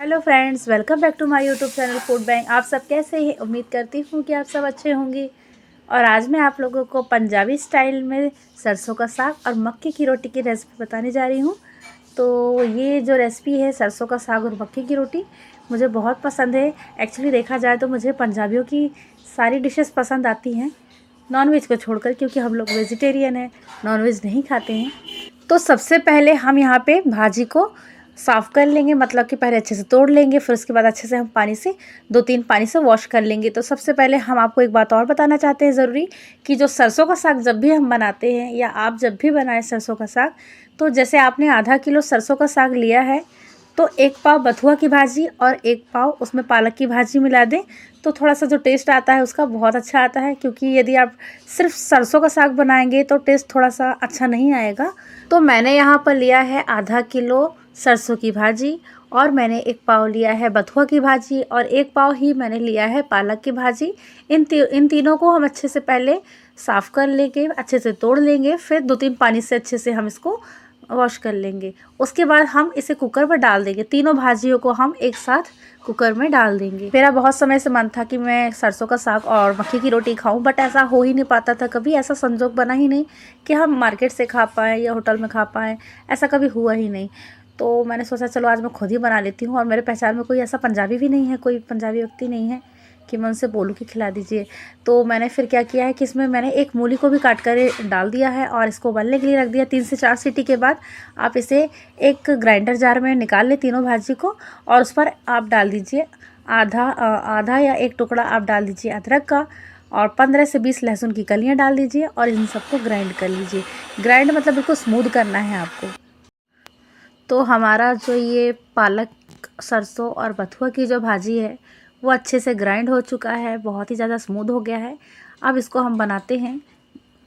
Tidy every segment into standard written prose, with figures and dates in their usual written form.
Hello friends, welcome back to my YouTube channel Food Bank. आप सब कैसे हैं? उम्मीद करती हूँ कि आप सब अच्छे होंगे। और आज मैं आप लोगों को पंजाबी स्टाइल में सरसों का साग और मक्के की रोटी की रेसिपी बताने जा रही हूँ। तो ये जो रेसिपी है सरसों का साग और मक्के की रोटी मुझे बहुत पसंद है। एक्चुअली देखा जाए तो मुझे पंजाबियों की सारी डिशेस पसंद आती हैं, नॉनवेज को छोड़कर, क्योंकि हम लोग वेजिटेरियन हैं, नॉनवेज नहीं खाते हैं। तो सबसे पहले हम यहाँ पे भाजी को साफ़ कर लेंगे, मतलब कि पहले अच्छे से तोड़ लेंगे, फिर उसके बाद अच्छे से हम पानी से 2-3 पानी से वॉश कर लेंगे। तो सबसे पहले हम आपको एक बात और बताना चाहते हैं ज़रूरी, कि जो सरसों का साग जब भी हम बनाते हैं या आप जब भी बनाएं सरसों का साग, तो जैसे आपने आधा किलो सरसों का साग लिया है तो 1 पाव बथुआ की भाजी और 1 पाव उसमें पालक की भाजी मिला दें। तो थोड़ा सा जो टेस्ट आता है उसका बहुत अच्छा आता है, क्योंकि यदि आप सिर्फ सरसों का साग बनाएंगे तो टेस्ट थोड़ा सा अच्छा नहीं आएगा। तो मैंने यहाँ पर लिया है आधा किलो सरसों की भाजी, और मैंने 1 पाव लिया है बथुआ की भाजी, और 1 पाव ही मैंने लिया है पालक की भाजी। इन तीनों को हम अच्छे से पहले साफ़ कर लेंगे, अच्छे से तोड़ लेंगे, फिर 2-3 पानी से अच्छे से हम इसको वॉश कर लेंगे। उसके बाद हम इसे कुकर में डाल देंगे। तीनों भाजियों को हम एक साथ कुकर में डाल देंगे। मेरा बहुत समय से मन था कि मैं सरसों का साग और मक्के की रोटी खाऊं, बट ऐसा हो ही नहीं पाता था, कभी ऐसा संजोग बना ही नहीं कि हम मार्केट से खा पाएँ या होटल में खा पाएँ, ऐसा कभी हुआ ही नहीं। तो मैंने सोचा चलो आज मैं खुद ही बना लेती हूँ, और मेरे पहचान में कोई ऐसा पंजाबी भी नहीं है, कोई पंजाबी व्यक्ति नहीं है कि मैं उनसे बोलूँ कि खिला दीजिए। तो मैंने फिर क्या किया है कि इसमें मैंने एक मूली को भी काट कर डाल दिया है और इसको उबलने के लिए रख दिया। 3 से 4 सीटी के बाद आप इसे एक ग्राइंडर जार में निकाल लें तीनों भाजी को, और उस पर आप डाल दीजिए आधा या 1 टुकड़ा आप डाल दीजिए अदरक का, और 15 से 20 लहसुन की कलियाँ डाल दीजिए, और इन सबको ग्राइंड कर लीजिए। ग्राइंड मतलब बिल्कुल स्मूथ करना है आपको। तो हमारा जो ये पालक, सरसों और बथुआ की जो भाजी है वो अच्छे से ग्राइंड हो चुका है, बहुत ही ज़्यादा स्मूथ हो गया है। अब इसको हम बनाते हैं।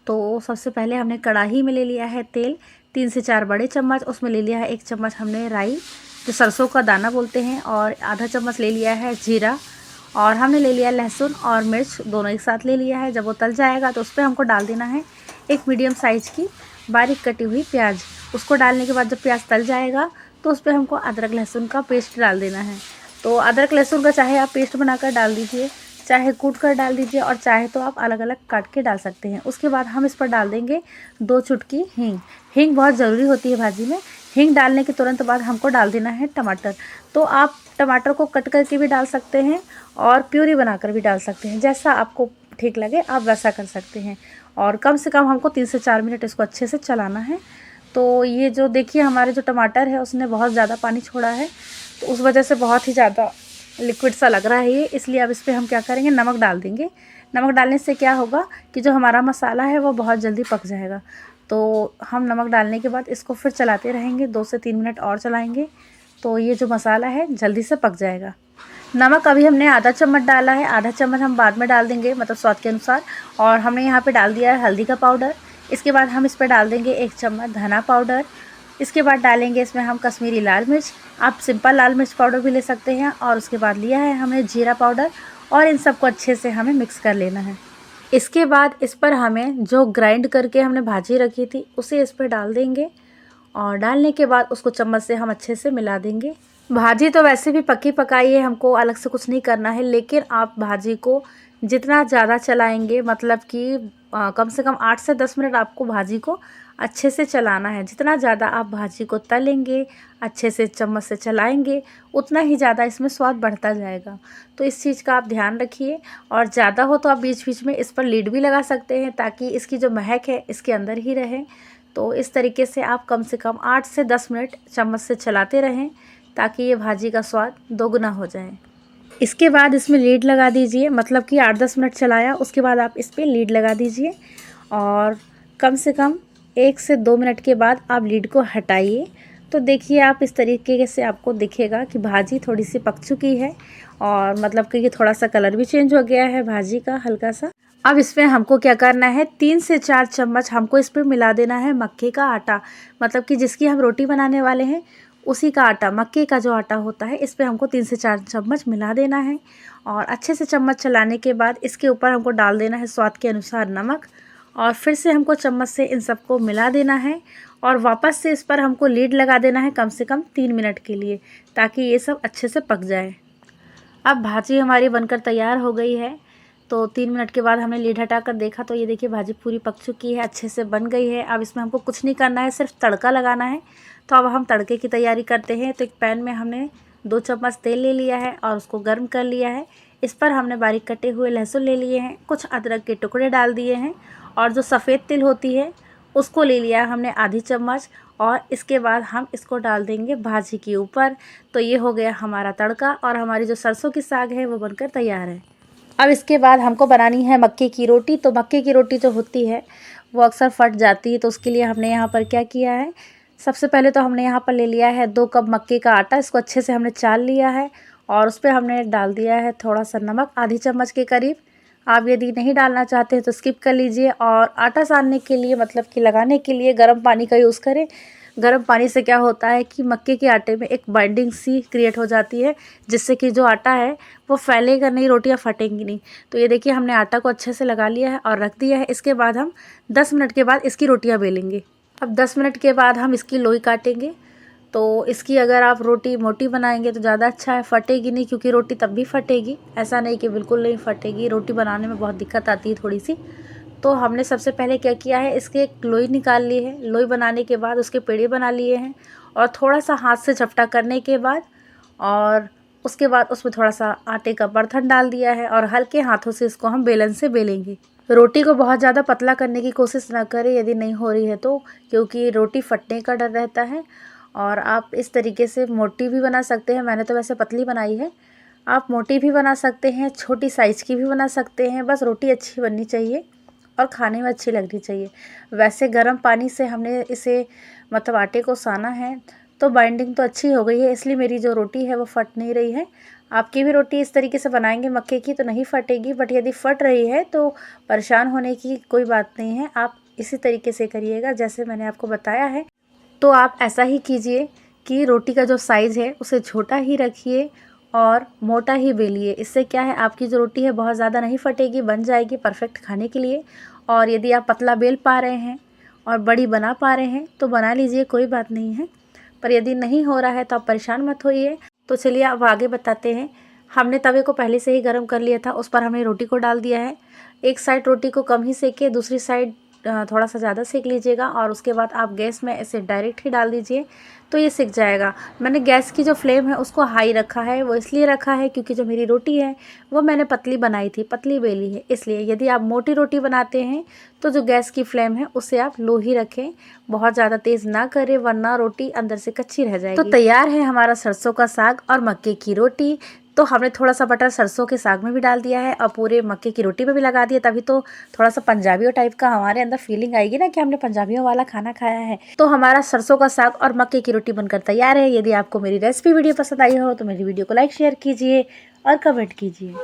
तो सबसे पहले हमने कढ़ाई में ले लिया है तेल, 3 से 4 बड़े चम्मच। उसमें ले लिया है 1 चम्मच हमने राई, जो सरसों का दाना बोलते हैं, और आधा चम्मच ले लिया है जीरा, और हमने ले लिया लहसुन और मिर्च दोनों एक साथ ले लिया है। जब वो तल जाएगा तो उस पर हमको डाल देना है एक मीडियम साइज़ की बारीक कटी हुई प्याज। उसको डालने के बाद जब प्याज तल जाएगा तो उस पर हमको अदरक लहसुन का पेस्ट डाल देना है। तो अदरक लहसुन का चाहे आप पेस्ट बनाकर डाल दीजिए, चाहे कूट कर डाल दीजिए, और चाहे तो आप अलग अलग काट के डाल सकते हैं। उसके बाद हम इस पर डाल देंगे 2 चुटकी हींग। हींग बहुत ज़रूरी होती है भाजी में। हींग डालने के तुरंत बाद हमको डाल देना है टमाटर। तो आप टमाटर को कट करके भी डाल सकते हैं और प्यूरी बनाकर भी डाल सकते हैं, जैसा आपको ठीक लगे आप वैसा कर सकते हैं। और कम से कम हमको 3 से 4 मिनट इसको अच्छे से चलाना है। तो ये जो देखिए हमारे जो टमाटर है उसने बहुत ज़्यादा पानी छोड़ा है, तो उस वजह से बहुत ही ज़्यादा लिक्विड सा लग रहा है ये, इसलिए अब इस पर हम क्या करेंगे, नमक डाल देंगे। नमक डालने से क्या होगा कि जो हमारा मसाला है वो बहुत जल्दी पक जाएगा। तो हम नमक डालने के बाद इसको फिर चलाते रहेंगे, 2 से 3 मिनट और चलाएँगे, तो ये जो मसाला है जल्दी से पक जाएगा। नमक अभी हमने आधा चम्मच डाला है, आधा चम्मच हम बाद में डाल देंगे, मतलब स्वाद के अनुसार। और हमने यहाँ पे डाल दिया है हल्दी का पाउडर। इसके बाद हम इस पर डाल देंगे 1 चम्मच धना पाउडर। इसके बाद डालेंगे इसमें हम कश्मीरी लाल मिर्च, आप सिंपल लाल मिर्च पाउडर भी ले सकते हैं। और उसके बाद लिया है हमने जीरा पाउडर, और इन सबको अच्छे से हमें मिक्स कर लेना है। इसके बाद इस पर हमें जो ग्राइंड करके हमने भाजी रखी थी उसे इस पर डाल देंगे, और डालने के बाद उसको चम्मच से हम अच्छे से मिला देंगे। भाजी तो वैसे भी पकी पकाई है, हमको अलग से कुछ नहीं करना है, लेकिन आप भाजी को जितना ज़्यादा चलाएंगे, मतलब कि कम से कम 8 से 10 मिनट आपको भाजी को अच्छे से चलाना है। जितना ज़्यादा आप भाजी को तलेंगे, अच्छे से चम्मच से चलाएंगे, उतना ही ज़्यादा इसमें स्वाद बढ़ता जाएगा। तो इस चीज़ का आप ध्यान रखिए। और ज़्यादा हो तो आप बीच बीच में इस पर लीड भी लगा सकते हैं, ताकि इसकी जो महक है इसके अंदर ही रहे। तो इस तरीके से आप कम से कम 8 से 10 मिनट चम्मच से चलाते रहें, ताकि ये भाजी का स्वाद दोगुना हो जाए। इसके बाद इसमें लीड लगा दीजिए, मतलब कि 8-10 मिनट चलाया उसके बाद आप इस पर लीड लगा दीजिए, और कम से कम 1 से 2 मिनट के बाद आप लीड को हटाइए। तो देखिए आप इस तरीके से आपको दिखेगा कि भाजी थोड़ी सी पक चुकी है, और मतलब कि ये थोड़ा सा कलर भी चेंज हो गया है भाजी का हल्का सा। अब इसमें हमको क्या करना है, 3 से 4 चम्मच हमको इस पर मिला देना है मक्के का आटा, मतलब कि जिसकी हम रोटी बनाने वाले हैं उसी का आटा, मक्के का जो आटा होता है, इस पे हमको 3 से 4 चम्मच मिला देना है। और अच्छे से चम्मच चलाने के बाद इसके ऊपर हमको डाल देना है स्वाद के अनुसार नमक, और फिर से हमको चम्मच से इन सबको मिला देना है और वापस से इस पर हमको लीड लगा देना है कम से कम 3 मिनट के लिए, ताकि ये सब अच्छे से पक जाए। अब भाजी हमारी बनकर तैयार हो गई है। तो 3 मिनट के बाद हमने लीड हटाकर देखा तो ये देखिए भाजी पूरी पक चुकी है, अच्छे से बन गई है। अब इसमें हमको कुछ नहीं करना है, सिर्फ तड़का लगाना है। तो अब हम तड़के की तैयारी करते हैं। तो एक पैन में हमने 2 चम्मच तेल ले लिया है और उसको गर्म कर लिया है। इस पर हमने बारीक कटे हुए लहसुन ले लिए हैं, कुछ अदरक के टुकड़े डाल दिए हैं और जो सफ़ेद तिल होती है उसको ले लिया है हमने आधी चम्मच। और इसके बाद हम इसको डाल देंगे भाजी के ऊपर। तो ये हो गया हमारा तड़का और हमारी जो सरसों की साग है वो बनकर तैयार है। अब इसके बाद हमको बनानी है मक्के की रोटी। तो मक्के की रोटी जो होती है वो अक्सर फट जाती है, तो उसके लिए हमने यहाँ पर क्या किया है, सबसे पहले तो हमने यहाँ पर ले लिया है 2 कप मक्के का आटा। इसको अच्छे से हमने चाल लिया है और उस पर हमने डाल दिया है थोड़ा सा नमक, आधी चम्मच के करीब। आप यदि नहीं डालना चाहते हैं तो स्किप कर लीजिए। और आटा सानने के लिए मतलब कि लगाने के लिए गर्म पानी का यूज़ करें। गर्म पानी से क्या होता है कि मक्के के आटे में एक बाइंडिंग सी क्रिएट हो जाती है, जिससे कि जो आटा है वो फैलेगा नहीं, रोटियां फटेंगी नहीं। तो ये देखिए हमने आटा को अच्छे से लगा लिया है और रख दिया है। इसके बाद हम 10 मिनट के बाद इसकी रोटियां बेलेंगे। अब 10 मिनट के बाद हम इसकी लोई काटेंगे। तो इसकी अगर आप रोटी मोटी बनाएंगे तो ज़्यादा अच्छा है, फटेगी नहीं, क्योंकि रोटी तब भी फटेगी, ऐसा नहीं कि बिल्कुल नहीं फटेगी। रोटी बनाने में बहुत दिक्कत आती है थोड़ी सी। तो हमने सबसे पहले क्या किया है, इसके एक लोई निकाल ली है। लोई बनाने के बाद उसके पेड़े बना लिए हैं और थोड़ा सा हाथ से झपटा करने के बाद और उसके बाद उसमें थोड़ा सा आटे का बर्तन डाल दिया है और हल्के हाथों से इसको हम बेलन से बेलेंगे। रोटी को बहुत ज़्यादा पतला करने की कोशिश ना करें यदि नहीं हो रही है तो, क्योंकि रोटी फटने का डर रहता है। और आप इस तरीके से मोटी भी बना सकते हैं, मैंने तो वैसे पतली बनाई है। आप मोटी भी बना सकते हैं, छोटी साइज़ की भी बना सकते हैं, बस रोटी अच्छी बननी चाहिए और खाने में अच्छी लगनी चाहिए। वैसे गर्म पानी से हमने इसे मतलब आटे को साना है तो बाइंडिंग तो अच्छी हो गई है, इसलिए मेरी जो रोटी है वो फट नहीं रही है। आपकी भी रोटी इस तरीके से बनाएंगे मक्के की तो नहीं फटेगी, बट यदि फट रही है तो परेशान होने की कोई बात नहीं है। आप इसी तरीके से करिएगा जैसे मैंने आपको बताया है। तो आप ऐसा ही कीजिए कि रोटी का जो साइज़ है उसे छोटा ही रखिए और मोटा ही बेलिए। इससे क्या है, आपकी जो रोटी है बहुत ज़्यादा नहीं फटेगी, बन जाएगी परफेक्ट खाने के लिए। और यदि आप पतला बेल पा रहे हैं और बड़ी बना पा रहे हैं तो बना लीजिए, कोई बात नहीं है। पर यदि नहीं हो रहा है तो आप परेशान मत होइए। तो चलिए अब आगे बताते हैं। हमने तवे को पहले से ही गर्म कर लिया था, उस पर हमने रोटी को डाल दिया है। एक साइड रोटी को कम ही सेके, दूसरी साइड थोड़ा सा ज़्यादा सेक लीजिएगा और उसके बाद आप गैस में इसे डायरेक्ट ही डाल दीजिए तो ये सिक जाएगा। मैंने गैस की जो फ्लेम है उसको हाई रखा है, वो इसलिए रखा है क्योंकि जो मेरी रोटी है वो मैंने पतली बनाई थी, पतली बेली है, इसलिए। यदि आप मोटी रोटी बनाते हैं तो जो गैस की फ्लेम है उसे आप लो ही रखें, बहुत ज़्यादा तेज़ ना करें, वरना रोटी अंदर से कच्ची रह जाएगी। तो तैयार है हमारा सरसों का साग और मक्के की रोटी। तो हमने थोड़ा सा बटर सरसों के साग में भी डाल दिया है और पूरे मक्के की रोटी में भी लगा दिया, तभी तो थोड़ा सा पंजाबियों टाइप का हमारे अंदर फीलिंग आएगी ना कि हमने पंजाबियों वाला खाना खाया है। तो हमारा सरसों का साग और मक्के की रोटी बनकर तैयार है। यदि आपको मेरी रेसिपी वीडियो पसंद आई हो तो मेरी वीडियो को लाइक शेयर कीजिए और कमेंट कीजिए।